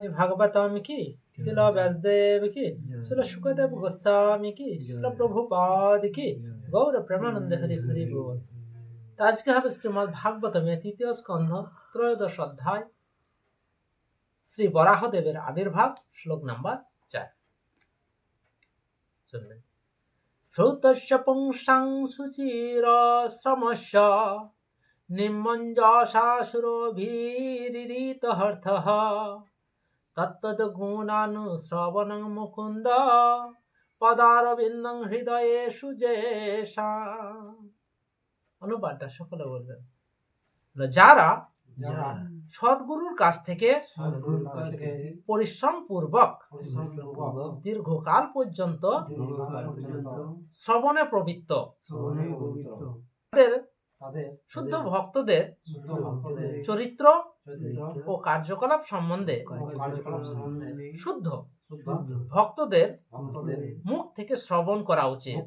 भागवतम की शिल व्यासदेव की शिल सुखदेव गोस्वामी की शिल प्रभुपाद की गौर प्रेमानंद हरि हरि बोल। तो आज के হবে শ্রীমদ্ ভাগবতমের তৃতীয় স্কন্ধ ত্রয়োদশ অধ্যায় শ্রী বরাহদেবের আবির্ভাব শ্লোক নাম্বার 4 শুনবেন। শ্রৌতস্য পুংসাং সুচির শ্রমস্য নিম্মঞ্জসাসুরভিরিরিতহর্থঃ তত্তদ্গুণানুশ্রবণং মুকুন্দ পদারবিন্দং হৃদয়ে সুজেশা। অনুবাদটা সকলে বলবেন। যারা সদ্গুরুর কাছ থেকে পরিশ্রম পূর্বক দীর্ঘকাল পর্যন্ত শ্রবণে প্রবৃত্ত শুদ্ধ ভক্তদের চরিত্র ও কার্যকলাপ সম্বন্ধে শুদ্ধ ভক্তদের মুখ থেকে শ্রবণ করা উচিত।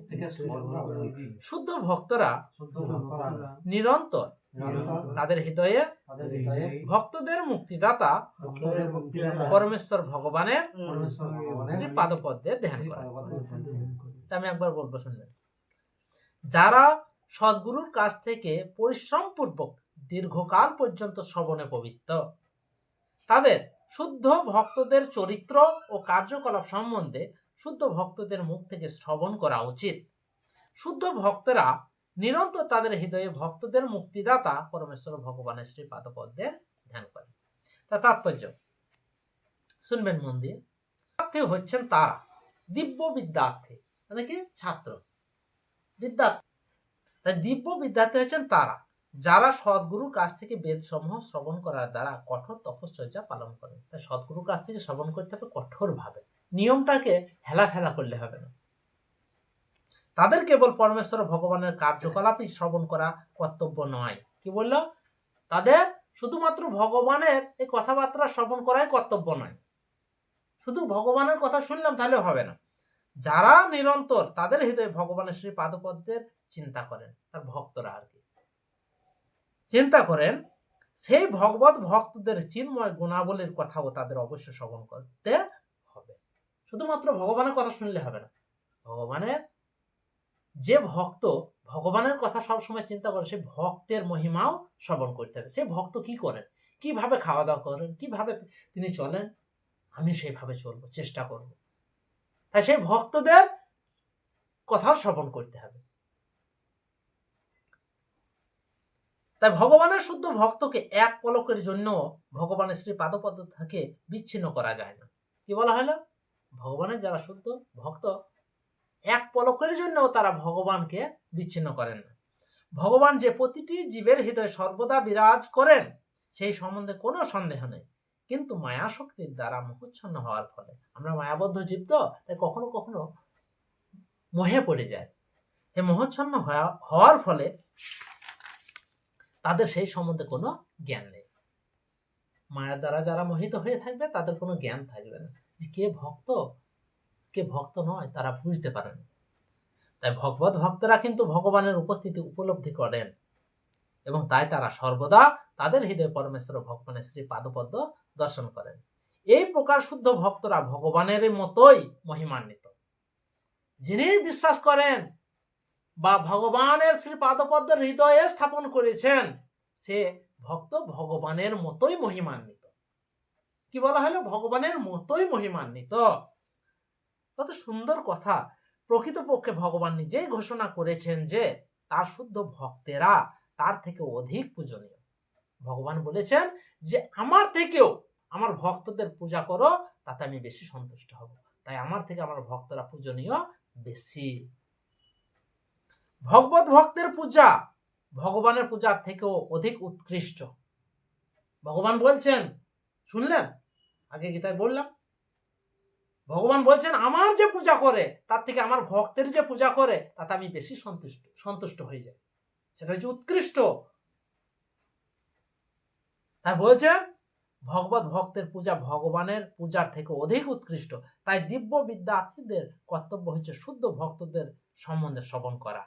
শুদ্ধ ভক্তরা নিরন্তর তাদের হৃদয়ে ভক্তদের মুক্তিদাতা পরমেশ্বর ভগবানের শ্রী পাদপদ্মের ধ্যান করে। আমি একবার বলবো, শুনবেন। যারা সদ্গুরুর কাছ থেকে পরিশ্রম পূর্বক দীর্ঘকাল পর্যন্ত শ্রবণে পবিত্র, তাদের শুদ্ধ ভক্তদের চরিত্র ও কার্যকলাপ সম্বন্ধে শুদ্ধ ভক্তদের মুখ থেকে শ্রবণ করা উচিত। শুদ্ধ ভক্তরা নিরন্তর তাদের হৃদয়ে ভক্তদের মুক্তিদাতা পরমেশ্বর ভগবানের শ্রী পাদপদ্মের ধ্যান করে। তা তাৎপর্য শুনবেন মন দিয়ে। হচ্ছেন তারা দিব্য বিদ্যার্থী, মানে কি ছাত্র বিদ্যার্থী। তাই দিব্য বিদ্যার্থী হচ্ছেন তারা যারা সদ্গুরুর কাছ থেকে বেদ সমূহ শ্রবণ করার দ্বারা কঠোর তপশ্চর্যা পালন করে। তাই সদ্গুরুর কাছ থেকে শ্রবণ করতে হবে কঠোর ভাবে, নিয়মটাকে হেলাফেলা করলে হবে না। তাদের কেবল পরমেশ্বর ভগবানের কার্যকলাপই শ্রবণ করা কর্তব্য নয়। কি বললো? তাদের শুধুমাত্র ভগবানের এই কথাবার্তা শ্রবণ করাই কর্তব্য নয়। শুধু ভগবানের কথা শুনলাম তাহলে হবে না। যারা নিরন্তর তাদের হৃদয়ে ভগবানের শ্রী পাদপদ্মের চিন্তা করেন, তার ভক্তরা আর কি চিন্তা করেন, সেই ভগবত ভক্তদের চিন্ময় গুণাবলীর কথাও তাদের অবশ্য শ্রবণ করতে হবে। শুধুমাত্র ভগবানের কথা শুনলে হবে না। ভগবানের যে ভক্ত ভগবানের কথা সবসময় চিন্তা করে, সেই ভক্তের মহিমাও শ্রবণ করতে হবে। সেই ভক্ত কি করেন, কিভাবে খাওয়া দাওয়া করেন, কিভাবে তিনি চলেন, আমি সেইভাবে চলবো, চেষ্টা করব। তাই সেই ভক্তদের কথাও শ্রবণ করতে হবে। তাই ভগবানের শুদ্ধ ভক্তকে এক পলকের জন্য ভগবানের শ্রী পাদপদ্ম থেকে বিচ্ছিন্ন করা যায় না। কি বলা হলো? ভগবানের যারা শুদ্ধ ভক্ত, এক পলকের জন্য তারা ভগবানকে বিচ্ছিন্ন করেন না। ভগবান যে প্রতিটি জীবের হৃদয়ে সর্বদা বিরাজ করেন সেই সম্বন্ধে কোনো সন্দেহ নেই। কিন্তু মায়া শক্তির দ্বারা মোহচ্ছন্ন হওয়ার ফলে, আমরা মায়াবদ্ধ জীব তো, তাই কখনো কখনো মোহে পড়ে যায়। এই মোহচ্ছন্ন হওয়ার ফলে তাদের সেই সম্বন্ধে কোনো জ্ঞান নেই। মায়ার দ্বারা যারা মোহিত হয়ে থাকবে তাদের কোনো জ্ঞান থাকবে না যে কে ভক্ত কে ভক্ত নয়, তারা বুঝতে পারে না। তাই ভগবত ভক্তরা কিন্তু ভগবানের উপস্থিতি উপলব্ধি করেন এবং তাই তারা সর্বদা তাদের হৃদয়ে পরমেশ্বর ভগবানের শ্রী পাদপদ্ম দর্শন করেন। এই প্রকার শুদ্ধ ভক্তরা ভগবানের মতোই মহিমান্বিত। যিনি বিশ্বাস করেন বা ভগবানের শ্রী পাদপদ্ম হৃদয়ে স্থাপন করেছেন, সে ভক্ত ভগবানের মতোই মহিমান্বিত। কি বলা হলো? ভগবানের মতোই মহিমান্বিত। কত সুন্দর কথা। প্রকৃতপক্ষে ভগবান নিজেই ঘোষণা করেছেন যে তার শুদ্ধ ভক্তেরা তার থেকে অধিক পূজনীয়। ভগবান বলেছেন যে আমার থেকেও আমার ভক্তদের পূজা করো, তাতে আমি বেশি সন্তুষ্ট হব। তাই আমার থেকে আমার ভক্তরা পূজনীয় বেশি। ভগবত ভক্তের পূজা ভগবানের পূজার থেকেও অধিক উৎকৃষ্ট। ভগবান বলছেন, শুনলেন? আগে গীতায় বললাম, ভগবান বলছেন আমার যে পূজা করে তার থেকে আমার ভক্তের যে পূজা করে তাতে আমি বেশি সন্তুষ্ট হয়ে যাই। সেটা হচ্ছে উৎকৃষ্ট। তাই বলছেন ভগবত ভক্তের পূজা ভগবানের পূজার থেকে অধিক উৎকৃষ্ট। তাই দিব্য বিদ্যার্থীদের কর্তব্য হচ্ছে শুদ্ধ ভক্তদের সম্বন্ধে শ্রবণ করা।